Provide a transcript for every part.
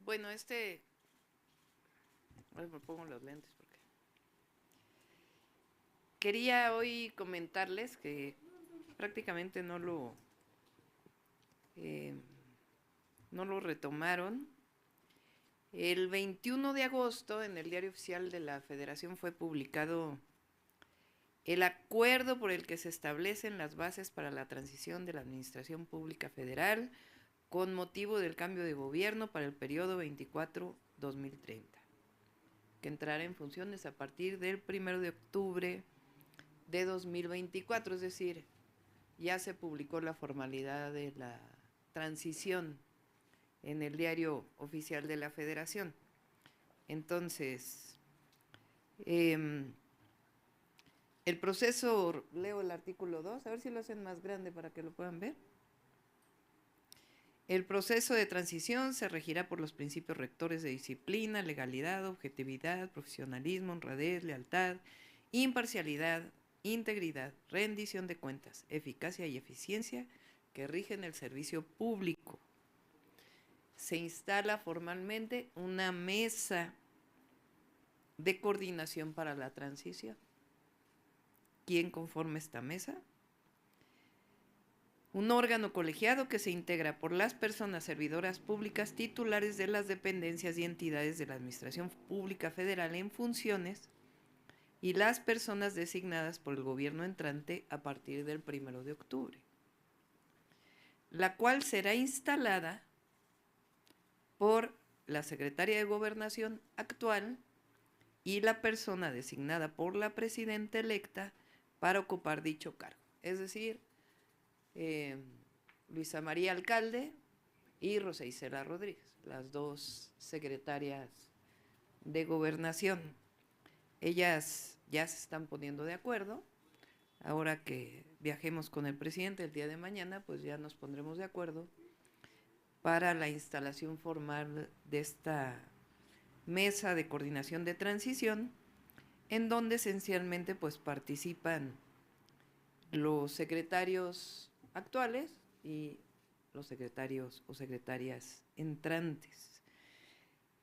Bueno, a ver, me pongo los lentes porque quería hoy comentarles que prácticamente eh, no lo retomaron. El 21 de agosto en el Diario Oficial de la Federación fue publicado el acuerdo por el que se establecen las bases para la transición de la Administración Pública Federal con motivo del cambio de gobierno para el periodo 24-2030, que entrará en funciones a partir del 1 de octubre de 2024, es decir, ya se publicó la formalidad de la transición en el Diario Oficial de la Federación. Entonces, el proceso, leo el artículo 2, a ver si lo hacen más grande para que lo puedan ver. El proceso de transición se regirá por los principios rectores de disciplina, legalidad, objetividad, profesionalismo, honradez, lealtad, imparcialidad, integridad, rendición de cuentas, eficacia y eficiencia que rigen el servicio público. Se instala formalmente una mesa de coordinación para la transición. ¿Quién conforma esta mesa? Un órgano colegiado que se integra por las personas servidoras públicas titulares de las dependencias y entidades de la Administración Pública Federal en funciones y las personas designadas por el gobierno entrante a partir del 1 de octubre, la cual será instalada por la Secretaria de Gobernación actual y la persona designada por la presidenta electa para ocupar dicho cargo, es decir, Luisa María Alcalde y Rosa Isela Rodríguez, las dos secretarias de Gobernación. Ellas ya se están poniendo de acuerdo. Ahora que viajemos con el presidente el día de mañana, pues ya nos pondremos de acuerdo para la instalación formal de esta mesa de coordinación de transición, en donde esencialmente pues participan los secretarios actuales y los secretarios o secretarias entrantes.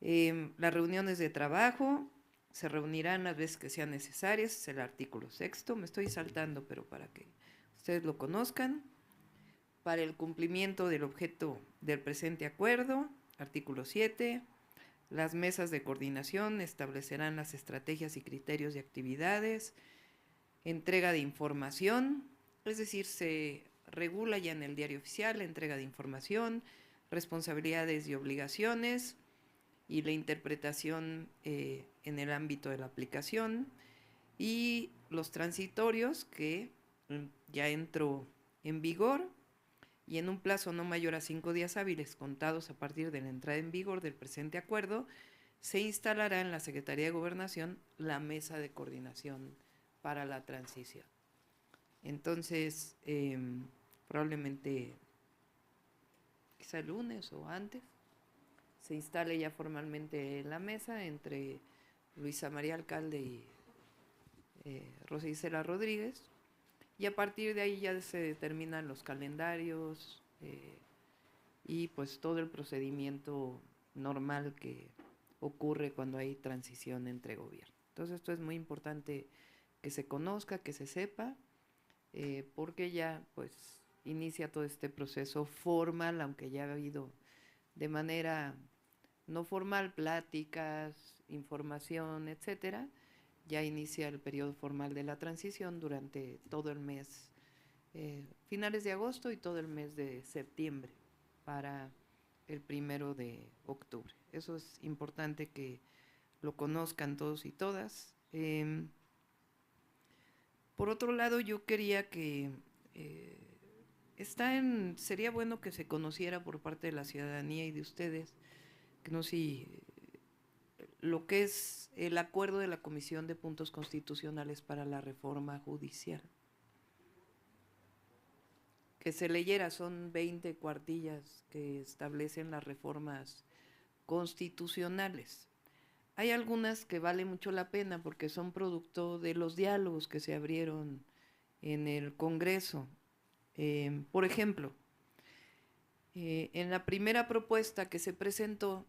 Las reuniones de trabajo se reunirán las veces que sean necesarias, es el artículo 6, me estoy saltando, pero para que ustedes lo conozcan, para el cumplimiento del objeto del presente acuerdo, artículo 7, las mesas de coordinación establecerán las estrategias y criterios de actividades, entrega de información, es decir, se regula ya en el Diario Oficial la entrega de información, responsabilidades y obligaciones y la interpretación en el ámbito de la aplicación, y los transitorios que ya entró en vigor y en un plazo no mayor a 5 días hábiles contados a partir de la entrada en vigor del presente acuerdo, se instalará en la Secretaría de Gobernación la mesa de coordinación para la transición. Entonces, probablemente quizá el lunes o antes se instale ya formalmente la mesa entre Luisa María Alcalde y Rosa Isela Rodríguez, y a partir de ahí ya se determinan los calendarios y pues todo el procedimiento normal que ocurre cuando hay transición entre gobiernos. Entonces esto es muy importante que se conozca, que se sepa, porque ya pues inicia todo este proceso formal, aunque ya ha habido de manera no formal pláticas, información, etcétera. Ya inicia el periodo formal de la transición durante todo el mes, finales de agosto y todo el mes de septiembre para el 1 de octubre. Eso es importante que lo conozcan todos y todas. Por otro lado, yo quería que sería bueno que se conociera por parte de la ciudadanía y de ustedes, que no si lo que es el acuerdo de la Comisión de Puntos Constitucionales para la Reforma Judicial. Que se leyera, son 20 cuartillas que establecen las reformas constitucionales. Hay algunas que vale mucho la pena porque son producto de los diálogos que se abrieron en el Congreso. Por ejemplo, en la primera propuesta que se presentó,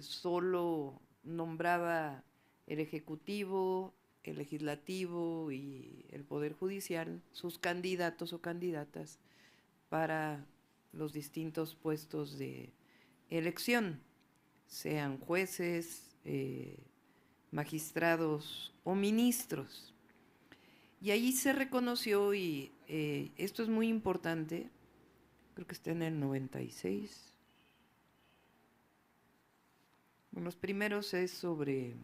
solo nombraba el Ejecutivo, el Legislativo y el Poder Judicial sus candidatos o candidatas para los distintos puestos de elección, sean jueces, magistrados o ministros. Y ahí se reconoció, y esto es muy importante, creo que está en el 96. Bueno, los primeros es sobre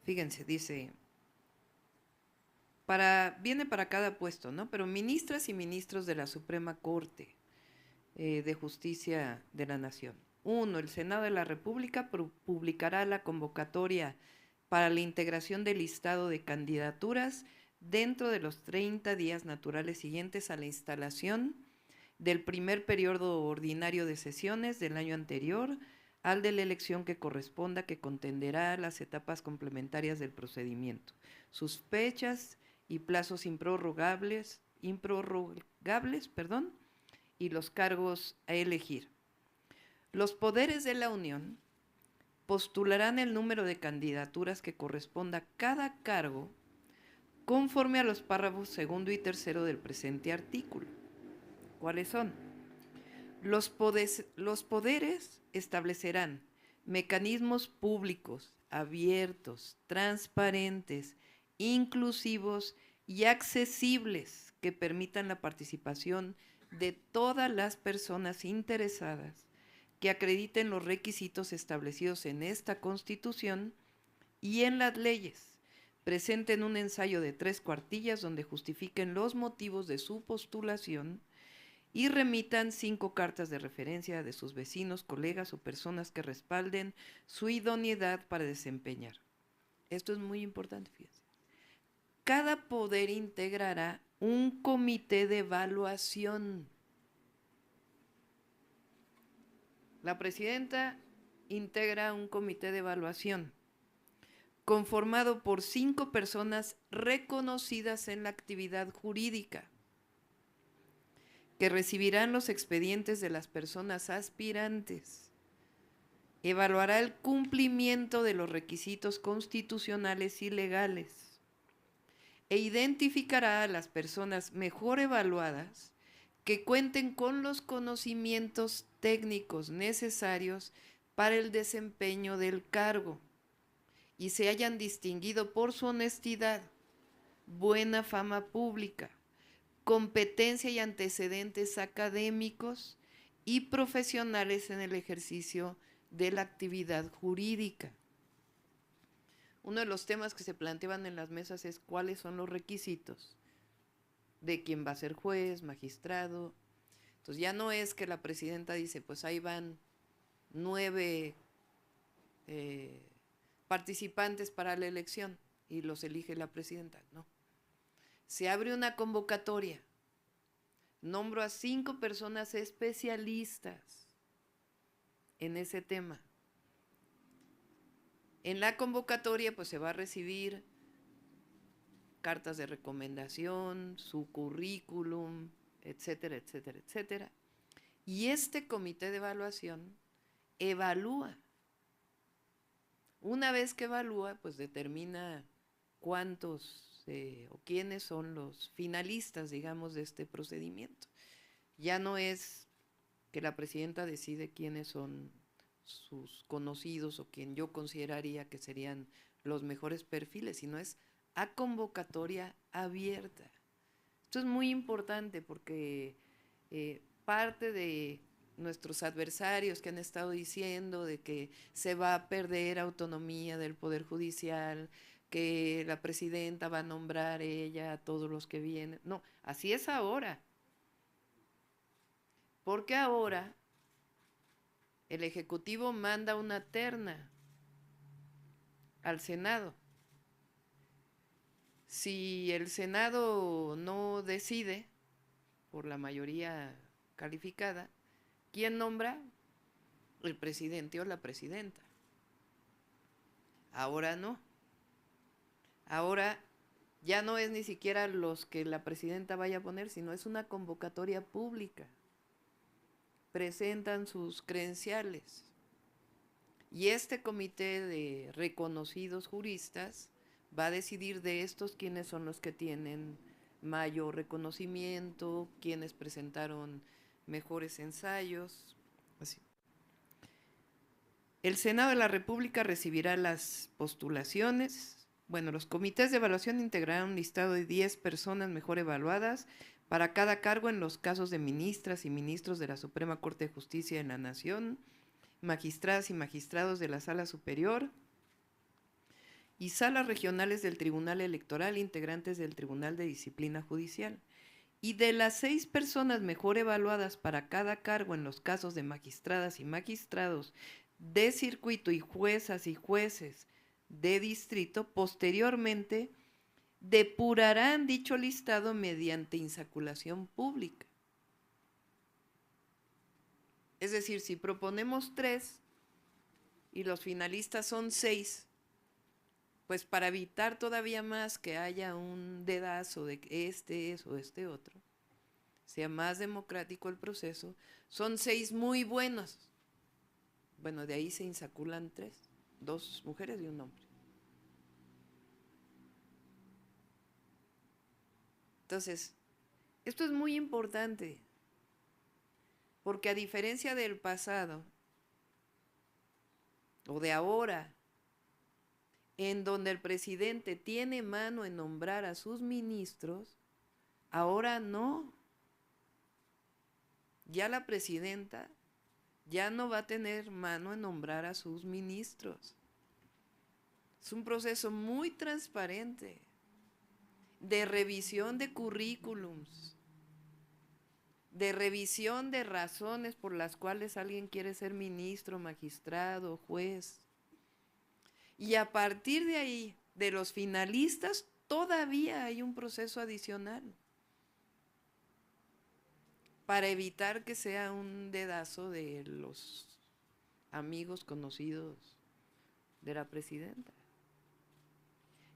fíjense, dice, viene para cada puesto, ¿no? Pero ministras y ministros de la Suprema Corte de Justicia de la Nación. 1. El Senado de la República publicará la convocatoria para la integración del listado de candidaturas dentro de los 30 días naturales siguientes a la instalación del primer periodo ordinario de sesiones del año anterior al de la elección que corresponda, que contenderá las etapas complementarias del procedimiento, sus fechas y plazos improrrogables, y los cargos a elegir. Los poderes de la Unión postularán el número de candidaturas que corresponda a cada cargo conforme a los párrafos segundo y tercero del presente artículo. ¿Cuáles son? Los poderes establecerán mecanismos públicos, abiertos, transparentes, inclusivos y accesibles que permitan la participación de todas las personas interesadas que acrediten los requisitos establecidos en esta Constitución y en las leyes, presenten un ensayo de 3 cuartillas donde justifiquen los motivos de su postulación y remitan 5 cartas de referencia de sus vecinos, colegas o personas que respalden su idoneidad para desempeñar. Esto es muy importante, fíjense. Cada poder integrará un comité de evaluación. La presidenta integra un comité de evaluación conformado por 5 personas reconocidas en la actividad jurídica, que recibirán los expedientes de las personas aspirantes, evaluará el cumplimiento de los requisitos constitucionales y legales e identificará a las personas mejor evaluadas que cuenten con los conocimientos técnicos necesarios para el desempeño del cargo y se hayan distinguido por su honestidad, buena fama pública, competencia y antecedentes académicos y profesionales en el ejercicio de la actividad jurídica. Uno de los temas que se planteaban en las mesas es cuáles son los requisitos de quién va a ser juez, magistrado. Entonces ya no es que la presidenta dice, pues ahí van 9 participantes para la elección y los elige la presidenta, no. Se abre una convocatoria, nombro a 5 personas especialistas en ese tema. En la convocatoria pues se va a recibir cartas de recomendación, su currículum, etcétera, etcétera, etcétera. Y este comité de evaluación evalúa. Una vez que evalúa, pues determina cuántos o quiénes son los finalistas, digamos, de este procedimiento. Ya no es que la presidenta decide quiénes son sus conocidos o quien yo consideraría que serían los mejores perfiles, sino es a convocatoria abierta. Esto es muy importante porque parte de nuestros adversarios que han estado diciendo de que se va a perder autonomía del Poder Judicial, que la presidenta va a nombrar ella a todos los que vienen. No, así es ahora. Porque ahora el Ejecutivo manda una terna al Senado. Si el Senado no decide, por la mayoría calificada, ¿quién nombra? el presidente o la presidenta. Ahora no. Ahora ya no es ni siquiera los que la presidenta vaya a poner, sino es una convocatoria pública. Presentan sus credenciales. Y este comité de reconocidos juristas va a decidir de estos quiénes son los que tienen mayor reconocimiento, quiénes presentaron mejores ensayos. Así. El Senado de la República recibirá las postulaciones. Bueno, los comités de evaluación integrarán un listado de 10 personas mejor evaluadas para cada cargo en los casos de ministras y ministros de la Suprema Corte de Justicia de la Nación, magistradas y magistrados de la Sala Superior y salas regionales del Tribunal Electoral, integrantes del Tribunal de Disciplina Judicial. Y de las 6 personas mejor evaluadas para cada cargo en los casos de magistradas y magistrados de circuito y juezas y jueces de distrito, posteriormente depurarán dicho listado mediante insaculación pública. Es decir, si proponemos 3 y los finalistas son 6, pues para evitar todavía más que haya un dedazo de que este es o este otro, sea más democrático el proceso, son 6 muy buenos. Bueno, de ahí se insaculan 3, 2 mujeres y un hombre. Entonces, esto es muy importante, porque a diferencia del pasado, o de ahora, en donde el presidente tiene mano en nombrar a sus ministros, ahora no. Ya la presidenta ya no va a tener mano en nombrar a sus ministros. Es un proceso muy transparente de revisión de currículums, de revisión de razones por las cuales alguien quiere ser ministro, magistrado, juez. Y a partir de ahí, de los finalistas, todavía hay un proceso adicional para evitar que sea un dedazo de los amigos conocidos de la presidenta.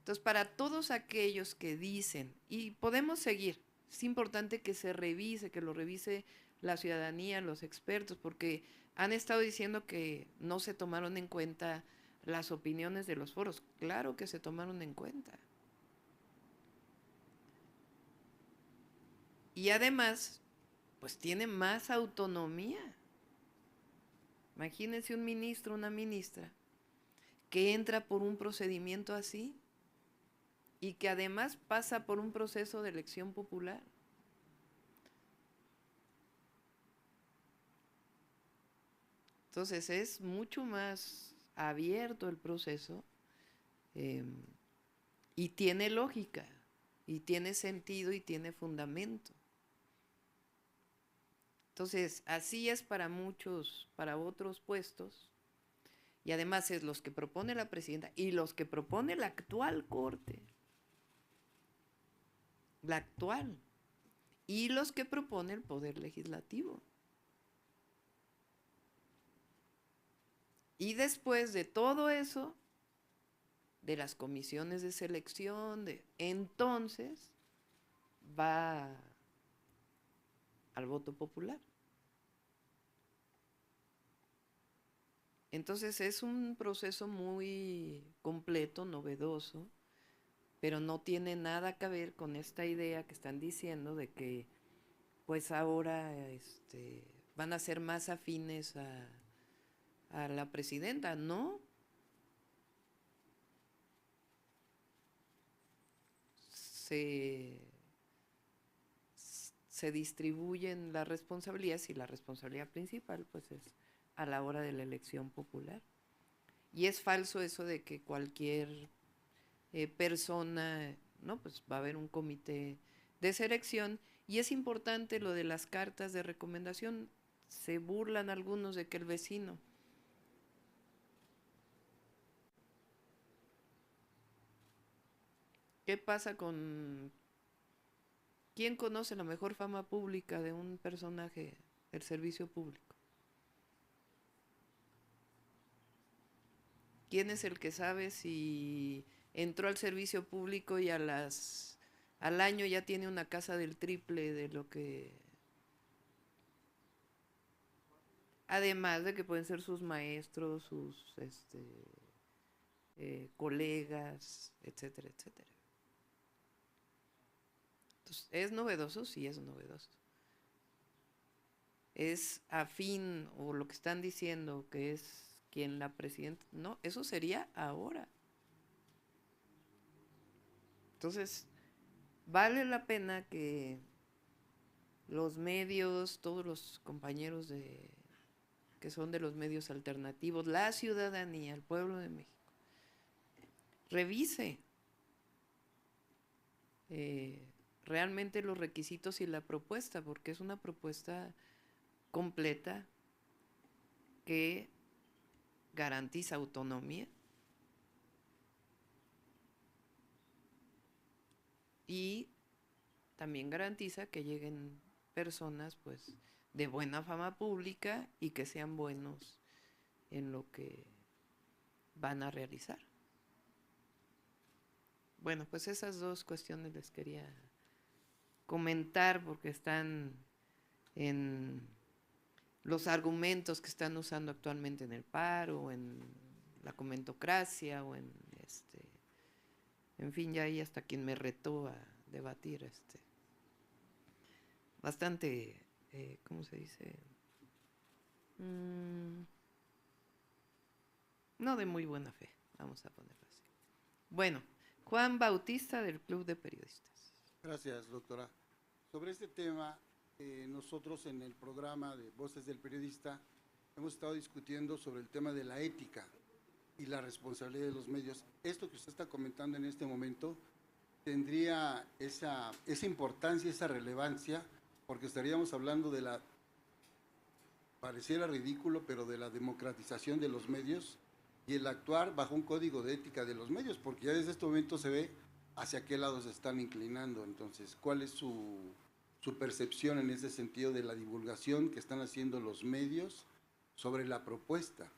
Entonces, para todos aquellos que dicen, y podemos seguir, es importante que se revise, que lo revise la ciudadanía, los expertos, porque han estado diciendo que no se tomaron en cuenta las opiniones de los foros. Claro que se tomaron en cuenta. Y además, pues tiene más autonomía. Imagínense un ministro, una ministra, que entra por un procedimiento así y que además pasa por un proceso de elección popular. Entonces es mucho más abierto el proceso y tiene lógica, y tiene sentido y tiene fundamento. Entonces, así es para muchos, para otros puestos, y además es los que propone la presidenta y los que propone la actual Corte, la actual, y los que propone el Poder Legislativo. Y después de todo eso, de las comisiones de selección, entonces va al voto popular. Entonces es un proceso muy completo, novedoso, pero no tiene nada que ver con esta idea que están diciendo de que pues ahora van a ser más afines a la presidenta, ¿no? Se distribuyen las responsabilidades y la responsabilidad principal pues es a la hora de la elección popular. Y es falso eso de que cualquier persona, ¿no? Pues va a haber un comité de selección, y es importante lo de las cartas de recomendación. Se burlan algunos de que el vecino. ¿Qué pasa con quién conoce la mejor fama pública de un personaje del servicio público? ¿Quién es el que sabe si entró al servicio público y al año ya tiene una casa del triple de lo que... Además de que pueden ser sus maestros, sus colegas, etcétera, etcétera. Entonces, ¿es novedoso? Sí, es novedoso. ¿Es afín o lo que están diciendo que es quien la presidenta? No, eso sería ahora. Entonces, vale la pena que los medios, todos los compañeros que son de los medios alternativos, la ciudadanía, el pueblo de México, revise realmente los requisitos y la propuesta, porque es una propuesta completa que garantiza autonomía y también garantiza que lleguen personas pues de buena fama pública y que sean buenos en lo que van a realizar. Bueno, pues esas dos cuestiones les quería comentar porque están en los argumentos que están usando actualmente en el paro, en la comentocracia o en fin, ya hay hasta quien me retó a debatir bastante, ¿cómo se dice? No de muy buena fe, vamos a ponerlo así. Bueno, Juan Bautista del Club de Periodistas. Gracias, doctora. Sobre este tema, nosotros en el programa de Voces del Periodista hemos estado discutiendo sobre el tema de la ética y la responsabilidad de los medios. Esto que usted está comentando en este momento tendría esa importancia, esa relevancia, porque estaríamos hablando de la, pareciera ridículo, pero de la democratización de los medios y el actuar bajo un código de ética de los medios, porque ya desde este momento se ve hacia qué lado se están inclinando. Entonces, ¿cuál es su percepción en ese sentido de la divulgación que están haciendo los medios sobre la propuesta?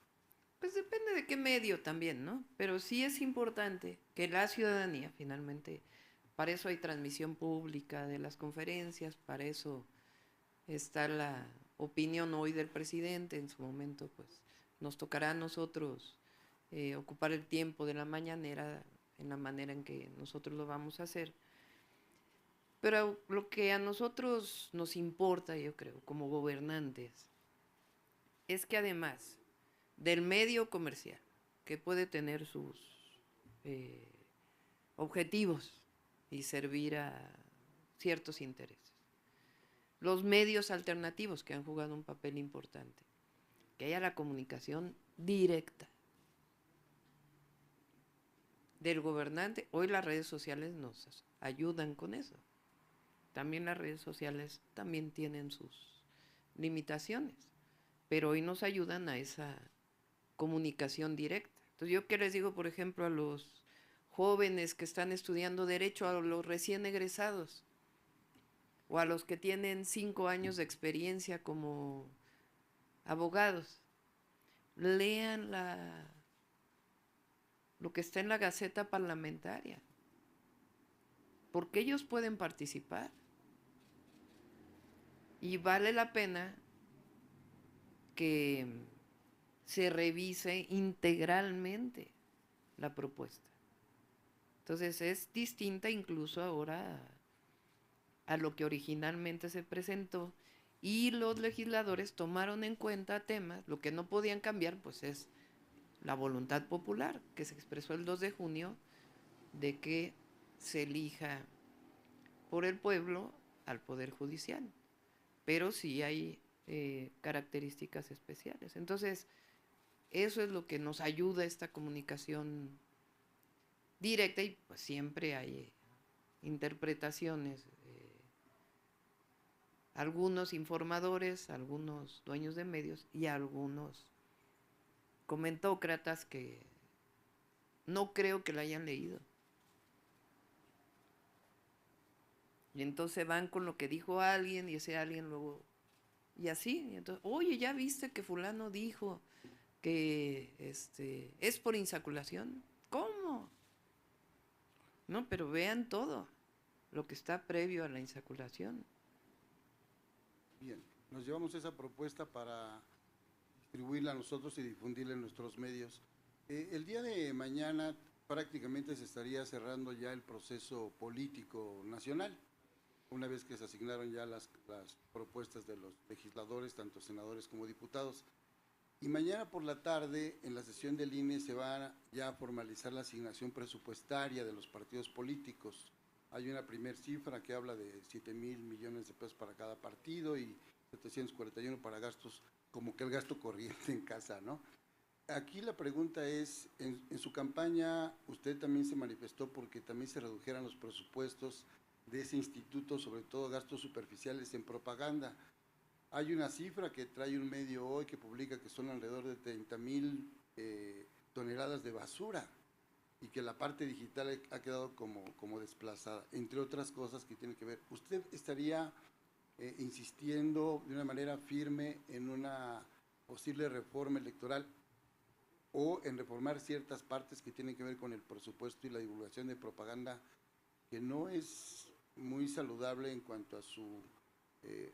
Pues depende de qué medio también, ¿no? Pero sí es importante que la ciudadanía, finalmente, para eso hay transmisión pública de las conferencias, para eso está la opinión hoy del presidente, en su momento, pues nos tocará a nosotros ocupar el tiempo de la mañanera en la manera en que nosotros lo vamos a hacer. Pero lo que a nosotros nos importa, yo creo, como gobernantes, es que además del medio comercial, que puede tener sus objetivos y servir a ciertos intereses, los medios alternativos que han jugado un papel importante, que haya la comunicación directa del gobernante. Hoy las redes sociales nos ayudan con eso. También las redes sociales también tienen sus limitaciones, pero hoy nos ayudan a esa comunicación directa. Entonces, yo qué les digo, por ejemplo, a los jóvenes que están estudiando Derecho, a los recién egresados, o a los que tienen 5 años de experiencia como abogados, lean lo que está en la Gaceta Parlamentaria, porque ellos pueden participar. Y vale la pena que se revise integralmente la propuesta. Entonces es distinta incluso ahora a lo que originalmente se presentó, y los legisladores tomaron en cuenta temas. Lo que no podían cambiar pues es la voluntad popular que se expresó el 2 de junio de que se elija por el pueblo al Poder Judicial, pero sí hay características especiales. Entonces, eso es lo que nos ayuda a esta comunicación directa, y pues siempre hay interpretaciones, algunos informadores, algunos dueños de medios y algunos comentócratas que no creo que la hayan leído. Y entonces van con lo que dijo alguien y ese alguien luego... Y así, y entonces, oye, ¿ya viste que fulano dijo? que es por insaculación. ¿Cómo? No, pero vean todo lo que está previo a la insaculación. Bien, nos llevamos esa propuesta para distribuirla a nosotros y difundirla en nuestros medios. El día de mañana prácticamente se estaría cerrando ya el proceso político nacional, una vez que se asignaron ya las propuestas de los legisladores, tanto senadores como diputados. Y mañana por la tarde, en la sesión del INE, se va ya a formalizar la asignación presupuestaria de los partidos políticos. Hay una primer cifra que habla de 7,000 millones de pesos para cada partido y 741 para gastos, como que el gasto corriente en casa, ¿no? Aquí la pregunta es, en su campaña usted también se manifestó porque también se redujeran los presupuestos de ese instituto, sobre todo gastos superficiales en propaganda. Hay una cifra que trae un medio hoy que publica que son alrededor de 30,000 toneladas de basura y que la parte digital ha quedado como desplazada, entre otras cosas que tienen que ver. ¿Usted estaría insistiendo de una manera firme en una posible reforma electoral o en reformar ciertas partes que tienen que ver con el presupuesto y la divulgación de propaganda, que no es muy saludable en cuanto a su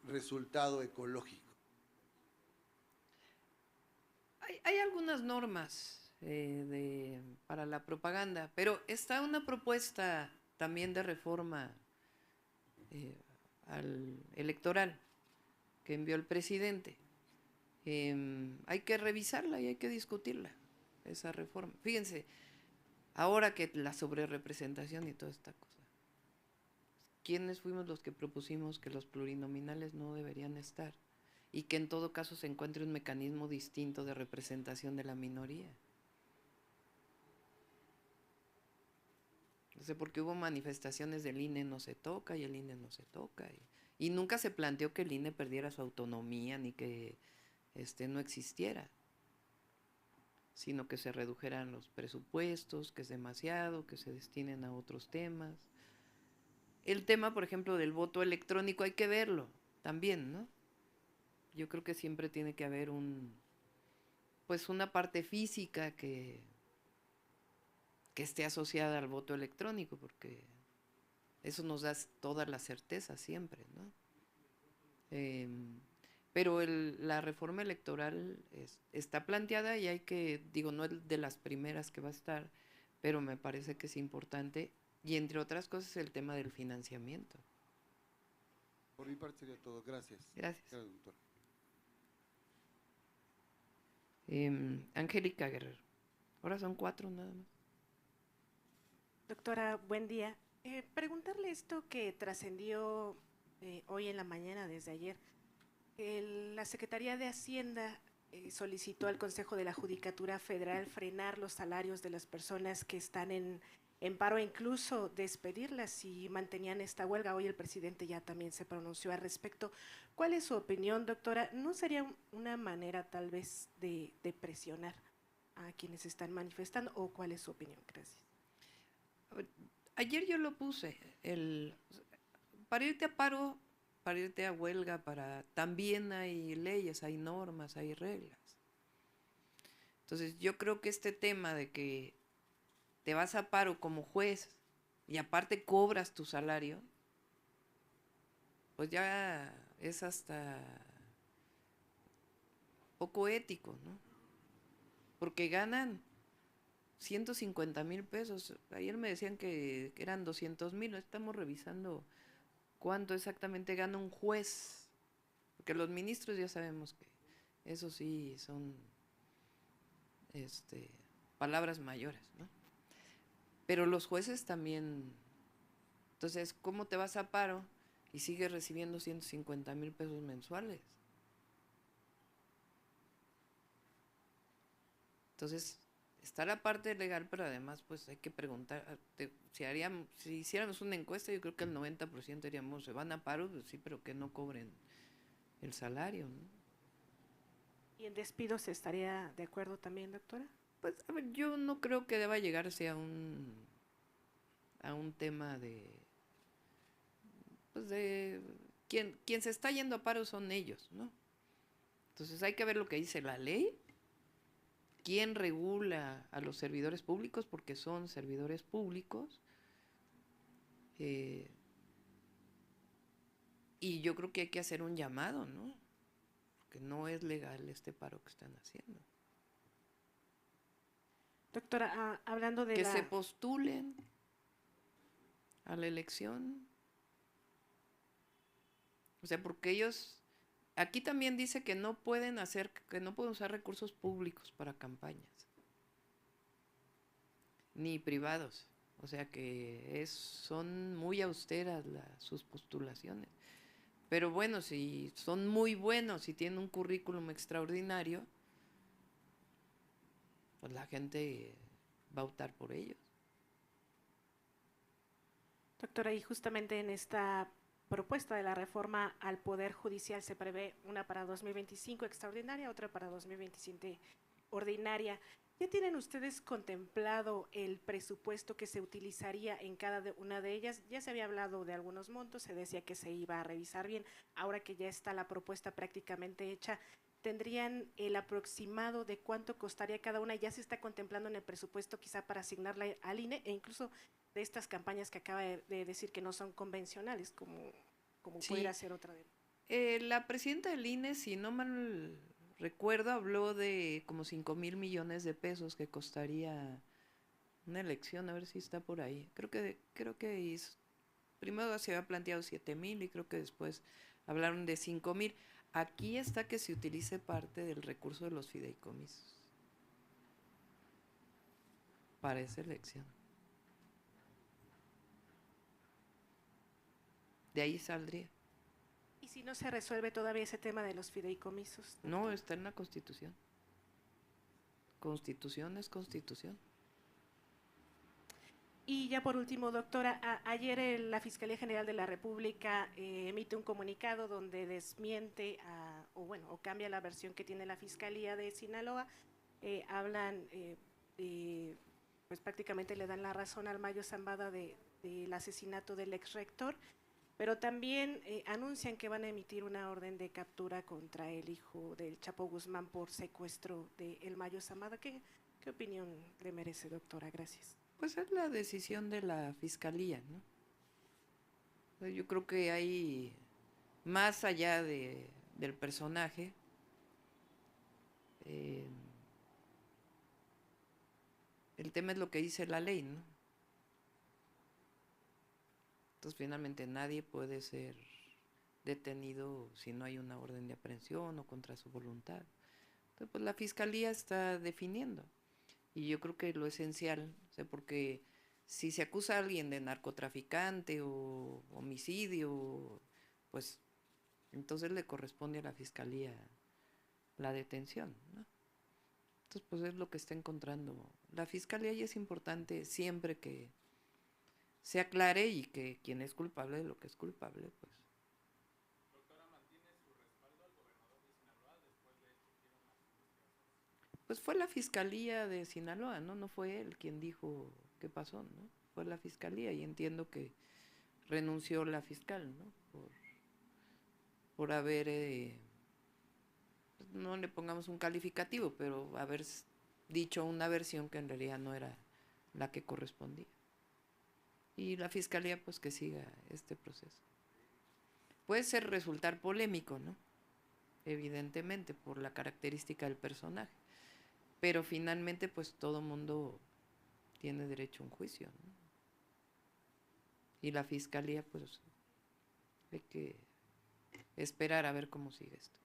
resultado ecológico? Hay algunas normas para la propaganda, pero está una propuesta también de reforma electoral que envió el presidente. Hay que revisarla y hay que discutirla, esa reforma. Fíjense, ahora que la sobrerepresentación y toda esta cosa, ¿quiénes fuimos los que propusimos que los plurinominales no deberían estar? Y que en todo caso se encuentre un mecanismo distinto de representación de la minoría. No sé por qué hubo manifestaciones del INE no se toca y el INE no se toca. Y nunca se planteó que el INE perdiera su autonomía ni que no existiera, sino que se redujeran los presupuestos, que es demasiado, que se destinen a otros temas. El tema, por ejemplo, del voto electrónico hay que verlo también, ¿no? Yo creo que siempre tiene que haber una parte física que esté asociada al voto electrónico, porque eso nos da toda la certeza siempre, ¿no? Pero la reforma electoral está planteada y hay que, digo, no es de las primeras que va a estar, pero me parece que es importante, y entre otras cosas el tema del financiamiento. Por mi parte sería todo. Gracias. Gracias. Gracias, doctor. Angélica Guerrero. Ahora son 4 nada más. Doctora, buen día. Preguntarle esto que trascendió hoy en la mañana, desde ayer. La Secretaría de Hacienda solicitó al Consejo de la Judicatura Federal frenar los salarios de las personas que están en paro, e incluso despedirlas si mantenían esta huelga. Hoy el presidente ya también se pronunció al respecto. ¿Cuál es su opinión, doctora? ¿No sería una manera tal vez de presionar a quienes están manifestando, o cuál es su opinión? Gracias. Ayer yo lo puse, para irte a paro, para irte a huelga, también hay leyes, hay normas, hay reglas. Entonces yo creo que este tema de que te vas a paro como juez y aparte cobras tu salario, pues ya es hasta poco ético, ¿no? Porque ganan 150,000 pesos. Ayer me decían que eran 200,000. Estamos revisando cuánto exactamente gana un juez, porque los ministros ya sabemos que eso sí son palabras mayores, ¿no? Pero los jueces también. Entonces, ¿cómo te vas a paro y sigues recibiendo 150,000 pesos mensuales? Entonces, está la parte legal, pero además pues hay que preguntar, si hiciéramos una encuesta, yo creo que el 90% diríamos, se van a paro, pues sí, pero que no cobren el salario, ¿no? ¿Y en despidos estaría de acuerdo también, doctora? Pues a ver, yo no creo que deba llegarse a un tema de quien se está yendo a paro son ellos, ¿no? Entonces hay que ver lo que dice la ley ¿quién regula a los servidores públicos? Porque son servidores públicos. Y yo creo que hay que hacer un llamado, ¿no? Porque no es legal este paro que están haciendo. Doctora, hablando de Que se postulen a la elección. O sea, porque ellos, aquí también dice que no pueden usar recursos públicos para campañas, ni privados. O sea que son muy austeras sus postulaciones. Pero bueno, si son muy buenos y tienen un currículum extraordinario, pues la gente va a optar por ellos. Doctora, y justamente en esta propuesta de la reforma al Poder Judicial se prevé una para 2025 extraordinaria, otra para 2027 ordinaria. ¿Ya tienen ustedes contemplado el presupuesto que se utilizaría en cada una de ellas? Ya se había hablado de algunos montos, se decía que se iba a revisar bien. Ahora que ya está la propuesta prácticamente hecha, ¿tendrían el aproximado de cuánto costaría cada una? ¿Ya se está contemplando en el presupuesto quizá para asignarla al INE e incluso de estas campañas que acaba de decir que no son convencionales, como Sí. pudiera ser otra de... La presidenta del INE, si no mal recuerdo, habló de como 5,000 millones de pesos que costaría una elección, a ver si está por ahí. Creo que primero se había planteado 7,000 y creo que después hablaron de 5,000. Aquí está que se utilice parte del recurso de los fideicomisos para esa elección. De ahí saldría. ¿Y si no se resuelve todavía ese tema de los fideicomisos? No, está en la Constitución. Constitución es Constitución. Y ya por último, doctora, ayer la Fiscalía General de la República emite un comunicado donde desmiente o cambia la versión que tiene la Fiscalía de Sinaloa. Hablan, pues prácticamente le dan la razón al Mayo Zambada del asesinato del ex rector, pero también anuncian que van a emitir una orden de captura contra el hijo del Chapo Guzmán por secuestro de el Mayo Zambada. ¿Qué opinión le merece, doctora? Gracias. Pues es la decisión de la Fiscalía, ¿no? Yo creo que hay, más allá del personaje, el tema es lo que dice la ley, ¿no? Entonces, finalmente nadie puede ser detenido si no hay una orden de aprehensión o contra su voluntad. Entonces, pues la Fiscalía está definiendo. Y yo creo que lo esencial, o sea, porque si se acusa a alguien de narcotraficante o homicidio, pues entonces le corresponde a la Fiscalía la detención, ¿no? Entonces, pues es lo que está encontrando la Fiscalía y es importante siempre que se aclare y que quien es culpable de lo que es culpable, pues. Doctora, ¿mantiene su respaldo al gobernador de Sinaloa después de que hicieron las investigaciones? Pues fue la Fiscalía de Sinaloa, ¿no? No fue él quien dijo qué pasó, ¿no? Fue la Fiscalía y entiendo que renunció la fiscal, ¿no? Por haber, no le pongamos un calificativo, pero haber dicho una versión que en realidad no era la que correspondía. Y la Fiscalía, pues, que siga este proceso. Puede resultar polémico, ¿no? Evidentemente, por la característica del personaje. Pero finalmente, pues, todo mundo tiene derecho a un juicio, ¿no? Y la Fiscalía, pues, hay que esperar a ver cómo sigue esto.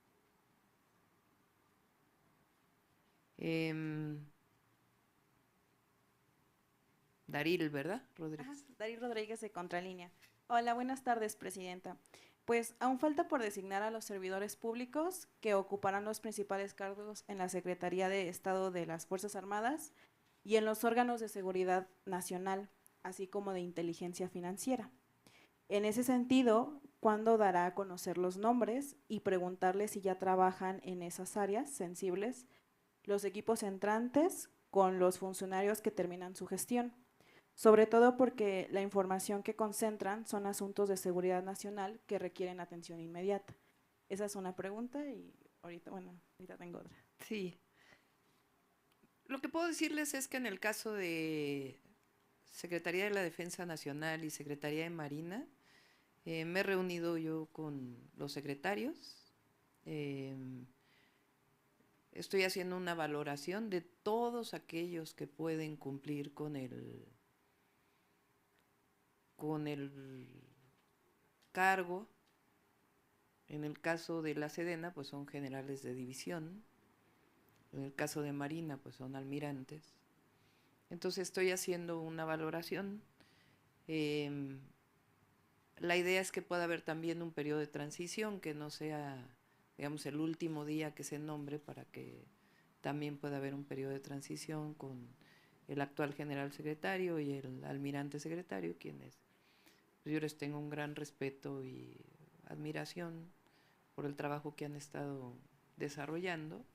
Daril, ¿verdad? Rodríguez. Ajá, Daril Rodríguez de Contralínea. Hola, buenas tardes, presidenta. Pues aún falta por designar a los servidores públicos que ocuparán los principales cargos en la Secretaría de Estado de las Fuerzas Armadas y en los órganos de seguridad nacional, así como de inteligencia financiera. En ese sentido, ¿cuándo dará a conocer los nombres y preguntarles si ya trabajan en esas áreas sensibles los equipos entrantes con los funcionarios que terminan su gestión? Sobre todo porque la información que concentran son asuntos de seguridad nacional que requieren atención inmediata. Esa es una pregunta y ahorita tengo otra. Sí. Lo que puedo decirles es que en el caso de Secretaría de la Defensa Nacional y Secretaría de Marina, me he reunido yo con los secretarios. Estoy haciendo una valoración de todos aquellos que pueden cumplir con el cargo. En el caso de la Sedena, pues son generales de división. En el caso de Marina, pues son almirantes. Entonces estoy haciendo una valoración. La idea es que pueda haber también un periodo de transición, que no sea, digamos, el último día que se nombre, para que también pueda haber un periodo de transición con el actual general secretario y el almirante secretario, quienes pues yo les tengo un gran respeto y admiración por el trabajo que han estado desarrollando.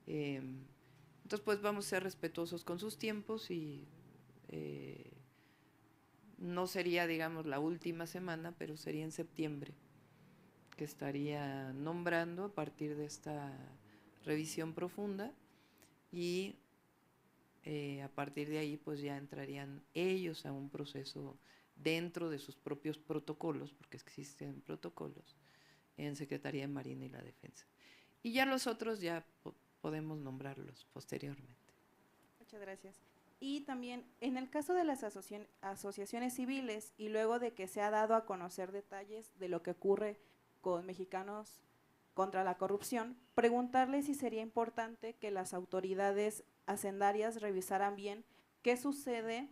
Entonces, pues vamos a ser respetuosos con sus tiempos y no sería, digamos, la última semana, pero sería en septiembre que estaría nombrando a partir de esta revisión profunda y a partir de ahí pues ya entrarían ellos a un proceso dentro de sus propios protocolos, porque existen protocolos en Secretaría de Marina y la Defensa. Y ya los otros ya podemos nombrarlos posteriormente. Muchas gracias. Y también, en el caso de las asociaciones civiles, y luego de que se ha dado a conocer detalles de lo que ocurre con Mexicanos contra la Corrupción, preguntarle si sería importante que las autoridades hacendarias revisaran bien qué sucede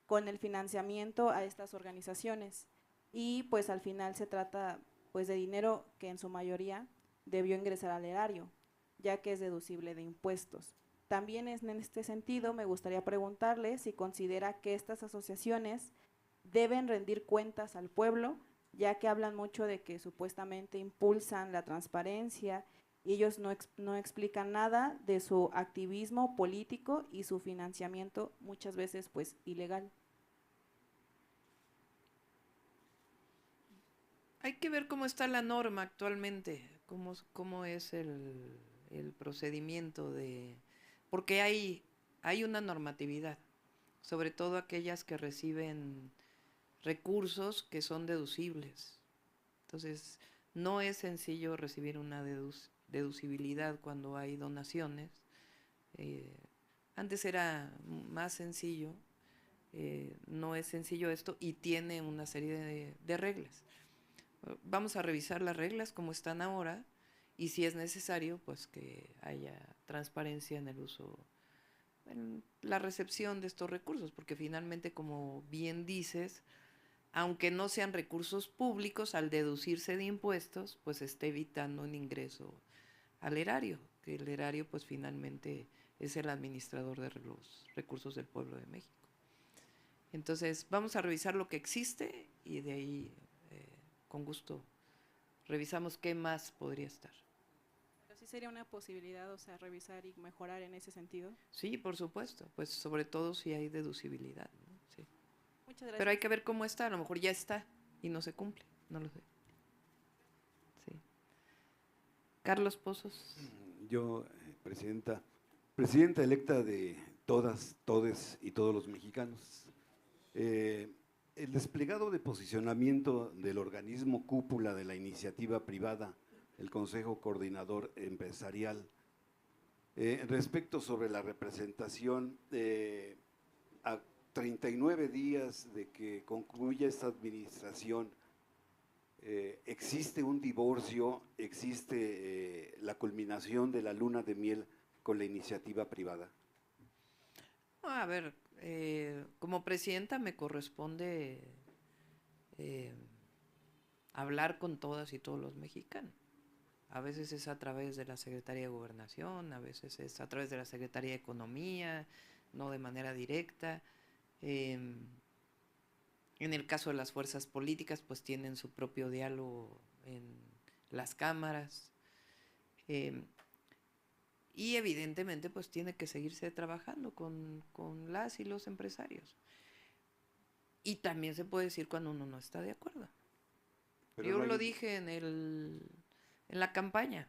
con el financiamiento a estas organizaciones. Y pues al final se trata pues de dinero que en su mayoría debió ingresar al erario, ya que es deducible de impuestos. También en este sentido me gustaría preguntarle si considera que estas asociaciones deben rendir cuentas al pueblo, ya que hablan mucho de que supuestamente impulsan la transparencia y ellos no explican nada de su activismo político y su financiamiento muchas veces pues ilegal. Hay que ver cómo está la norma actualmente, cómo es el procedimiento de... Porque hay una normatividad, sobre todo aquellas que reciben recursos que son deducibles. Entonces, no es sencillo recibir una deducibilidad cuando hay donaciones. Antes era más sencillo, no es sencillo esto y tiene una serie de reglas. Vamos a revisar las reglas como están ahora y si es necesario, pues que haya transparencia en el uso, en la recepción de estos recursos, porque finalmente, como bien dices, aunque no sean recursos públicos, al deducirse de impuestos, pues se está evitando un ingreso al erario, que el erario pues finalmente es el administrador de los recursos del pueblo de México. Entonces, vamos a revisar lo que existe y de ahí, con gusto, revisamos qué más podría estar. Pero sí sería una posibilidad, o sea, revisar y mejorar en ese sentido. Sí, por supuesto, pues sobre todo si hay deducibilidad, ¿no? Sí. Muchas gracias. Pero hay que ver cómo está, a lo mejor ya está y no se cumple, no lo sé. Sí. Carlos Pozos. Yo, presidenta electa de todas, todes y todos los mexicanos, el desplegado de posicionamiento del organismo cúpula de la iniciativa privada, el Consejo Coordinador Empresarial, respecto sobre la representación a 39 días de que concluya esta administración, existe un divorcio, existe la culminación de la luna de miel con la iniciativa privada. A ver, como presidenta me corresponde hablar con todas y todos los mexicanos. A veces es a través de la Secretaría de Gobernación, a veces es a través de la Secretaría de Economía, no de manera directa. En el caso de las fuerzas políticas, pues tienen su propio diálogo en las cámaras. Y evidentemente, pues tiene que seguirse trabajando con las y los empresarios. Y también se puede decir cuando uno no está de acuerdo. Pero Yo no hay... lo dije en la campaña.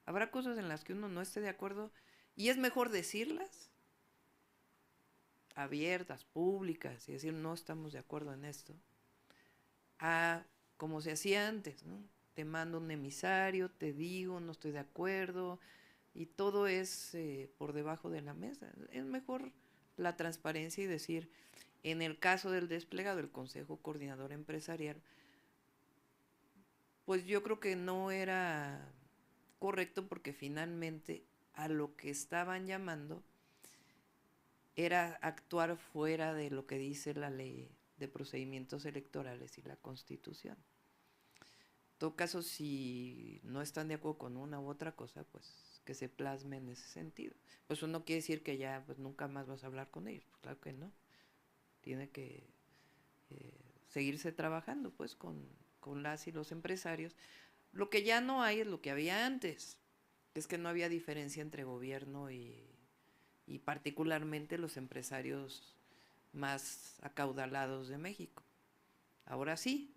Habrá cosas en las que uno no esté de acuerdo y es mejor decirlas abiertas, públicas, y decir no estamos de acuerdo en esto, a como se hacía antes, ¿no? Te mando un emisario, te digo, no estoy de acuerdo, y todo es por debajo de la mesa. Es mejor la transparencia y decir, en el caso del desplegado del Consejo Coordinador Empresarial, pues yo creo que no era correcto porque finalmente a lo que estaban llamando era actuar fuera de lo que dice la ley de procedimientos electorales y la Constitución. En todo caso, si no están de acuerdo con una u otra cosa, pues que se plasme en ese sentido. Pues eso no quiere decir que ya pues, nunca más vas a hablar con ellos, pues claro que no. Tiene que seguirse trabajando pues con las y los empresarios. Lo que ya no hay es lo que había antes, que es que no había diferencia entre gobierno y particularmente los empresarios más acaudalados de México. Ahora sí,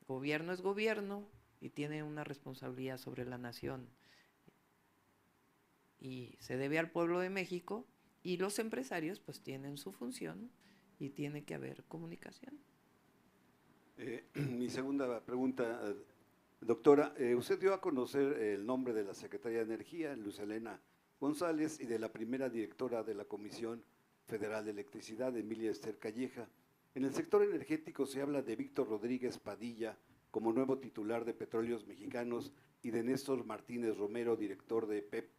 gobierno es gobierno y tiene una responsabilidad sobre la nación y se debe al pueblo de México, y los empresarios pues tienen su función y tiene que haber comunicación. Mi segunda pregunta, doctora, usted dio a conocer el nombre de la Secretaria de Energía, Luz Helena González, y de la primera directora de la Comisión Federal de Electricidad, Emilia Ester Calleja. En el sector energético se habla de Víctor Rodríguez Padilla como nuevo titular de Petróleos Mexicanos y de Néstor Martínez Romero, director de PEP.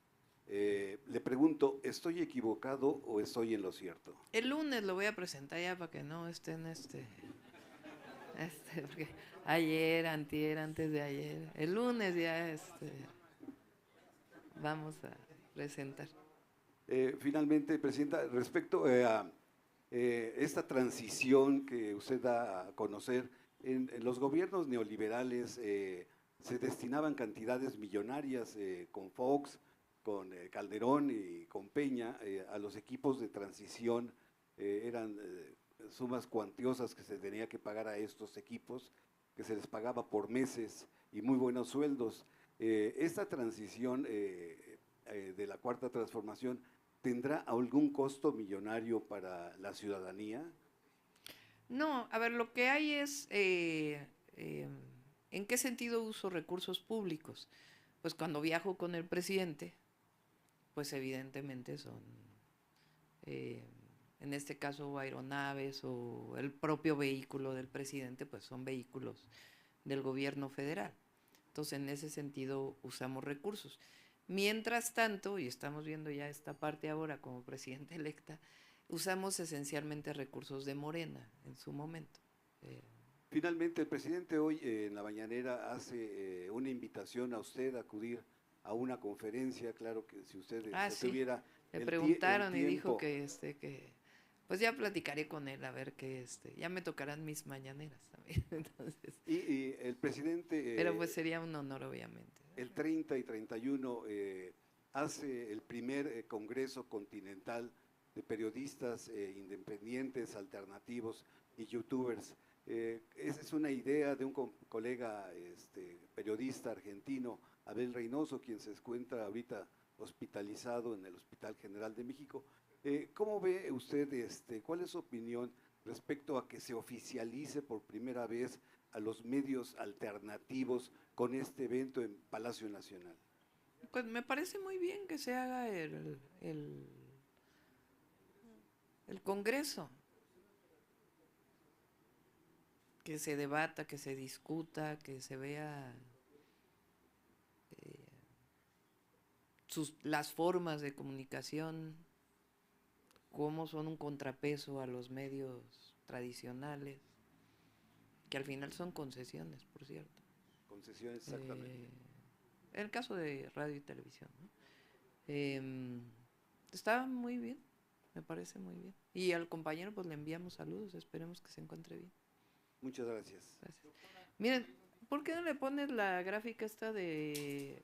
Le pregunto, ¿estoy equivocado o estoy en lo cierto? El lunes lo voy a presentar ya para que no estén porque ayer, antier, antes de ayer, el lunes ya vamos a presentar. Finalmente, Presidenta, respecto a esta transición que usted da a conocer, en los gobiernos neoliberales se destinaban cantidades millonarias con Fox, con Calderón y con Peña a los equipos de transición, eran sumas cuantiosas que se tenía que pagar a estos equipos, que se les pagaba por meses y muy buenos sueldos. Esta transición de la Cuarta Transformación, ¿tendrá algún costo millonario para la ciudadanía? No, a ver, lo que hay es ¿en qué sentido uso recursos públicos? Pues cuando viajo con el presidente, pues evidentemente son, en este caso aeronaves o el propio vehículo del presidente, pues son vehículos del gobierno federal. Entonces en ese sentido usamos recursos. Mientras tanto, y estamos viendo ya esta parte ahora como presidenta electa, usamos esencialmente recursos de Morena en su momento. Finalmente, el presidente hoy en la mañanera hace una invitación a usted a acudir a una conferencia. Claro que si usted Sí. tuviera Le preguntaron y dijo que pues ya platicaré con él a ver que ya me tocarán mis mañaneras también. Entonces, y el presidente pero pues sería un honor obviamente. El 30 y 31 hace el primer Congreso Continental de Periodistas Independientes, Alternativos y Youtubers. Esa es una idea de un colega periodista argentino, Abel Reynoso, quien se encuentra ahorita hospitalizado en el Hospital General de México. ¿Cómo ve usted, cuál es su opinión respecto a que se oficialice por primera vez a los medios alternativos con este evento en Palacio Nacional? Pues me parece muy bien que se haga el Congreso, que se debata, que se discuta, que se vea las formas de comunicación, cómo son un contrapeso a los medios tradicionales, que al final son concesiones, por cierto. Concesiones, exactamente. En el caso de radio y televisión, ¿no? Está muy bien, me parece muy bien. Y al compañero pues le enviamos saludos, esperemos que se encuentre bien. Muchas gracias. Gracias. Miren, ¿por qué no le pones la gráfica esta del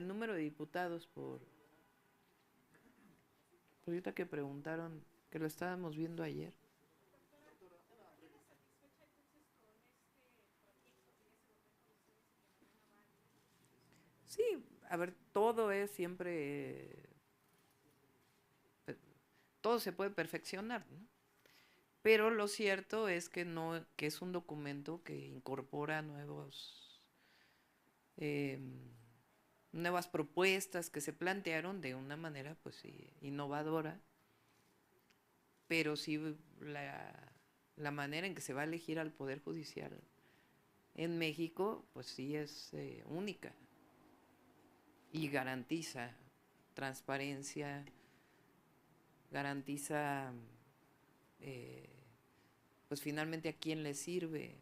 número de diputados por ahorita que preguntaron, que lo estábamos viendo ayer? Sí, a ver, todo es siempre todo se puede perfeccionar, ¿no? Pero lo cierto es que no, que es un documento que incorpora nuevas propuestas que se plantearon de una manera pues sí, innovadora, pero sí la manera en que se va a elegir al Poder Judicial en México pues sí es única y garantiza transparencia, garantiza pues finalmente a quién le sirve.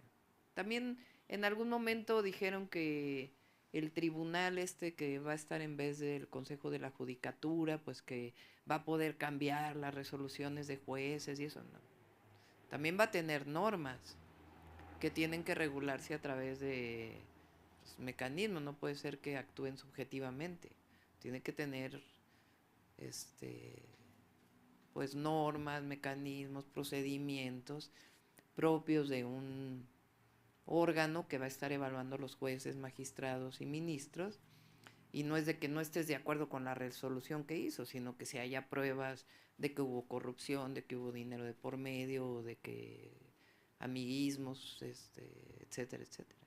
También en algún momento dijeron que el tribunal que va a estar en vez del Consejo de la Judicatura, pues que va a poder cambiar las resoluciones de jueces y eso no. También va a tener normas que tienen que regularse a través de pues, mecanismos, no puede ser que actúen subjetivamente, tiene que tener pues normas, mecanismos, procedimientos propios de un órgano que va a estar evaluando los jueces, magistrados y ministros, y no es de que no estés de acuerdo con la resolución que hizo, sino que si haya pruebas de que hubo corrupción, de que hubo dinero de por medio, de que amiguismos, etcétera, etcétera.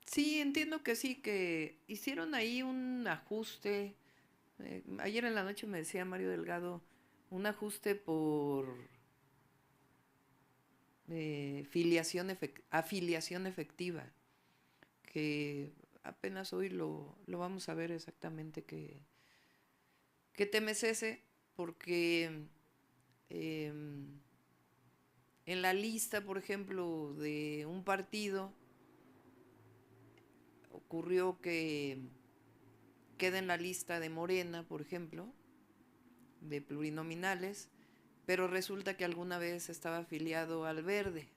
Sí, entiendo que sí, que hicieron ahí un ajuste. Ayer en la noche me decía Mario Delgado, un ajuste por afiliación efectiva, que apenas hoy lo vamos a ver exactamente qué tema es ese, porque en la lista, por ejemplo, de un partido, ocurrió que queda en la lista de Morena, por ejemplo, de plurinominales, pero resulta que alguna vez estaba afiliado al Verde.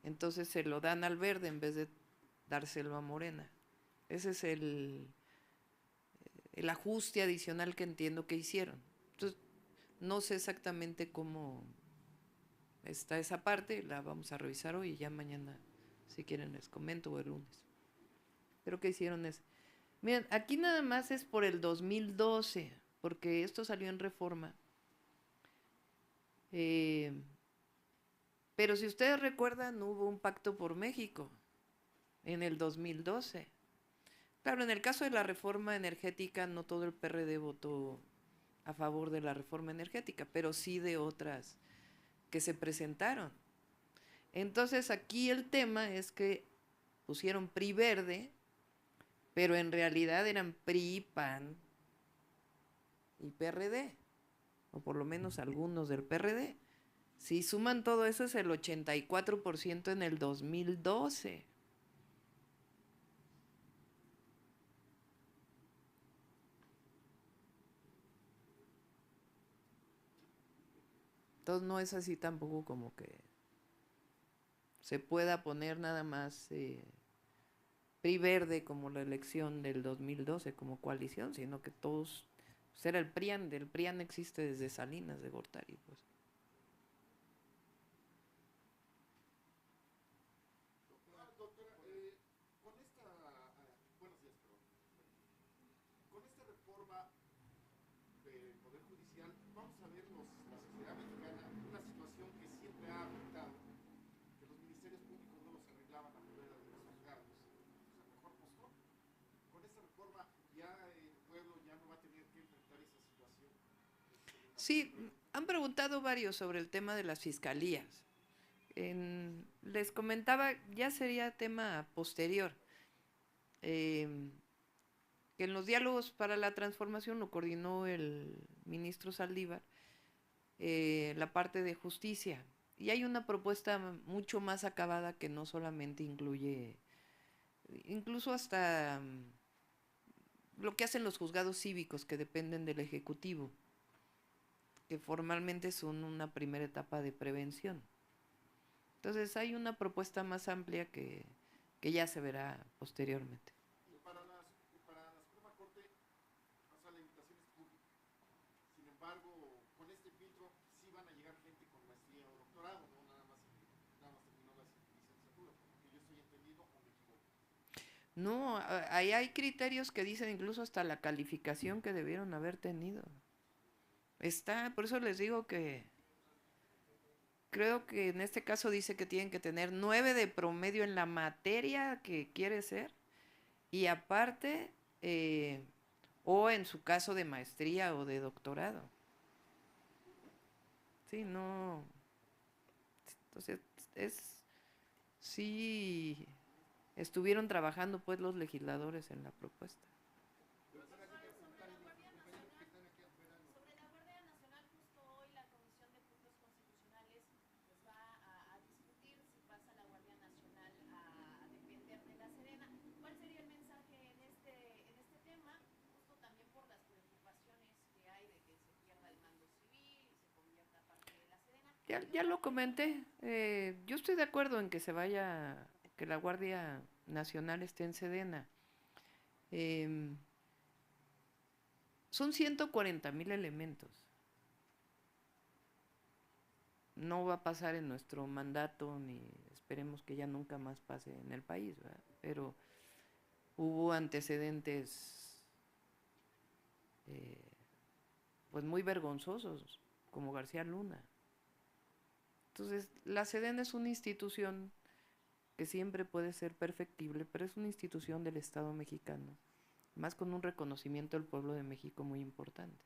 Entonces se lo dan al Verde en vez de dárselo a Morena. Ese es el ajuste adicional que entiendo que hicieron. Entonces, no sé exactamente cómo está esa parte, la vamos a revisar hoy y ya mañana, si quieren, les comento, o el lunes. Creo que hicieron eso. Miren, aquí nada más es por el 2012, porque esto salió en Reforma. Pero si ustedes recuerdan, hubo un pacto por México en el 2012. Claro, en el caso de la reforma energética, no todo el PRD votó a favor de la reforma energética, pero sí de otras que se presentaron. Entonces aquí el tema es que pusieron PRI verde, pero en realidad eran PRI, PAN y PRD, o por lo menos algunos del PRD. Si suman todo eso es el 84% en el 2012. Entonces no es así tampoco como que se pueda poner nada más PRI verde como la elección del 2012 como coalición, sino que todos, pues era el PRIAN, el PRIAN existe desde Salinas de Gortari, pues. Con esta reforma del Poder Judicial, vamos a ver la sociedad mexicana una situación que siempre ha afectado, que los ministerios públicos no los arreglaban afuera de los juzgados. O sea, mejor postor. Con esta reforma ya el pueblo ya no va a tener que enfrentar esa situación. Sí, han preguntado varios sobre el tema de las fiscalías. Les comentaba, ya sería tema posterior, que en los diálogos para la transformación lo coordinó el ministro Saldívar, la parte de justicia, y hay una propuesta mucho más acabada que no solamente incluye, incluso hasta lo que hacen los juzgados cívicos que dependen del Ejecutivo, que formalmente son una primera etapa de prevención. Entonces hay una propuesta más amplia que ya se verá posteriormente. Para la Suprema Corte, o sea, la invitación es pública. Sin embargo, con este filtro sí van a llegar gente con maestría o doctorado, no nada más terminó la licenciatura, porque yo estoy entendido o me No, ahí hay criterios que dicen incluso hasta la calificación que debieron haber tenido. Está, por eso les digo que creo que en este caso dice que tienen que tener 9 de promedio en la materia que quiere ser y aparte, o en su caso de maestría o de doctorado. Sí, no. Entonces, sí, estuvieron trabajando pues los legisladores en la propuesta. Ya lo comenté. Yo estoy de acuerdo en que se vaya, que la Guardia Nacional esté en Sedena. Son 140,000 elementos. No va a pasar en nuestro mandato, ni esperemos que ya nunca más pase en el país, ¿verdad? Pero hubo antecedentes pues muy vergonzosos, como García Luna. Entonces, la Sedena es una institución que siempre puede ser perfectible, pero es una institución del Estado mexicano, más con un reconocimiento del pueblo de México muy importante.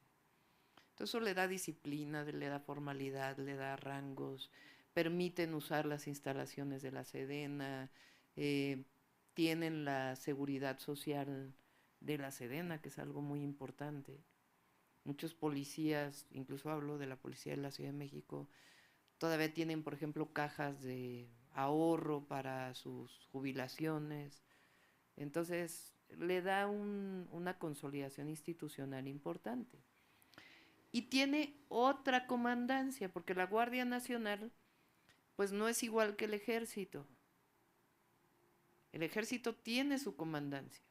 Entonces eso le da disciplina, le da formalidad, le da rangos, permiten usar las instalaciones de la Sedena, tienen la seguridad social de la Sedena, que es algo muy importante. Muchos policías, incluso hablo de la policía de la Ciudad de México, todavía tienen, por ejemplo, cajas de ahorro para sus jubilaciones. Entonces, le da una consolidación institucional importante. Y tiene otra comandancia, porque la Guardia Nacional, pues no es igual que el Ejército. El Ejército tiene su comandancia.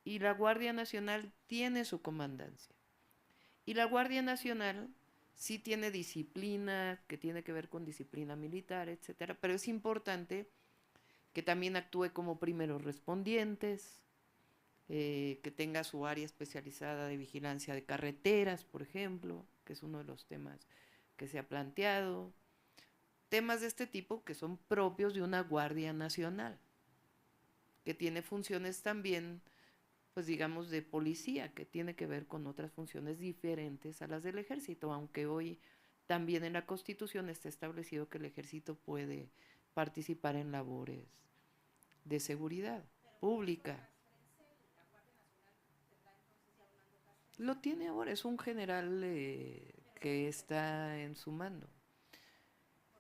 Y la Guardia Nacional tiene su comandancia. Y la Guardia Nacional sí tiene disciplina, que tiene que ver con disciplina militar, etcétera, pero es importante que también actúe como primeros respondientes, que tenga su área especializada de vigilancia de carreteras, por ejemplo, que es uno de los temas que se ha planteado. Temas de este tipo que son propios de una Guardia Nacional, que tiene funciones también, pues digamos, de policía, que tiene que ver con otras funciones diferentes a las del Ejército, aunque hoy también en la Constitución está establecido que el Ejército puede participar en labores de seguridad pública. Lo tiene ahora, es un general que está en su mando.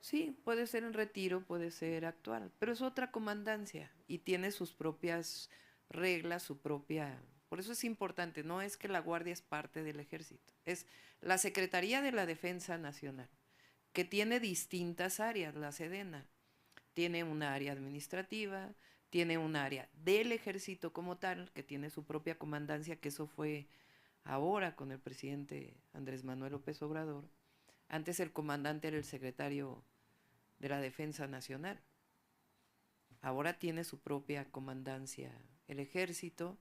Sí, puede ser en retiro, puede ser actual, pero es otra comandancia y tiene sus propias reglas, su propia... Por eso es importante, no es que la Guardia es parte del Ejército, es la Secretaría de la Defensa Nacional, que tiene distintas áreas, la Sedena. Tiene una área administrativa, tiene un área del Ejército como tal, que tiene su propia comandancia, que eso fue ahora con el presidente Andrés Manuel López Obrador. Antes el comandante era el secretario de la Defensa Nacional. Ahora tiene su propia comandancia el Ejército,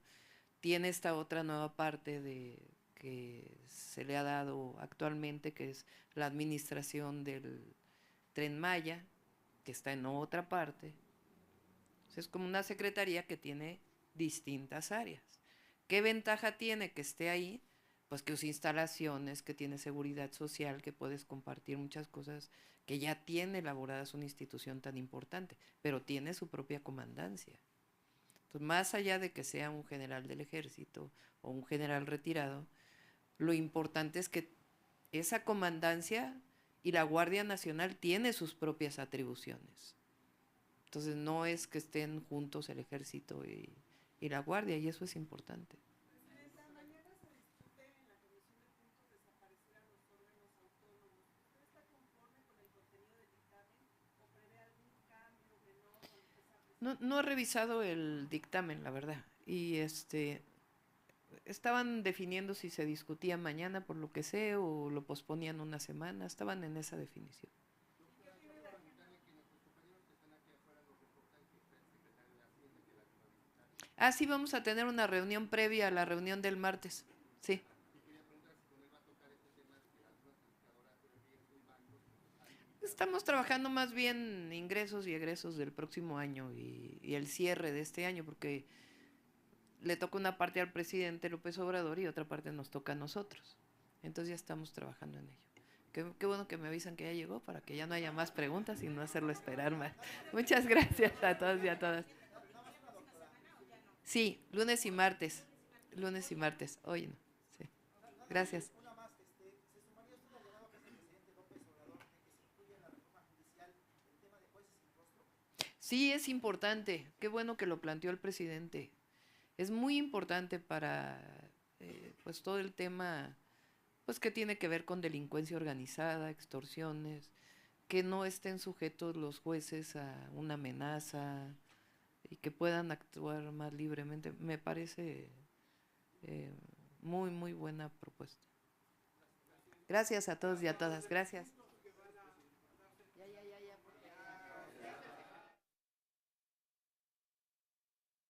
tiene esta otra nueva parte que se le ha dado actualmente, que es la administración del Tren Maya, que está en otra parte. Entonces, es como una secretaría que tiene distintas áreas. ¿Qué ventaja tiene que esté ahí? Pues que sus instalaciones, que tiene seguridad social, que puedes compartir muchas cosas que ya tiene elaboradas una institución tan importante, pero tiene su propia comandancia. Entonces, más allá de que sea un general del Ejército o un general retirado, lo importante es que esa comandancia y la Guardia Nacional tiene sus propias atribuciones. Entonces, no es que estén juntos el Ejército y la Guardia, y eso es importante. No he revisado el dictamen, la verdad. Y estaban definiendo si se discutía mañana, por lo que sé, o lo posponían una semana. Estaban en esa definición. Ah, sí, vamos a tener una reunión previa a la reunión del martes. Sí. Estamos trabajando más bien ingresos y egresos del próximo año y el cierre de este año, porque le toca una parte al presidente López Obrador y otra parte nos toca a nosotros. Entonces ya estamos trabajando en ello. Qué bueno que me avisan que ya llegó para que ya no haya más preguntas y no hacerlo esperar más. Muchas gracias a todos y a todas. Sí, lunes y martes. Lunes y martes. Hoy no. Sí. Gracias. Sí, es importante. Qué bueno que lo planteó el presidente. Es muy importante para pues todo el tema pues que tiene que ver con delincuencia organizada, extorsiones, que no estén sujetos los jueces a una amenaza y que puedan actuar más libremente. Me parece muy, muy buena propuesta. Gracias a todos y a todas. Gracias.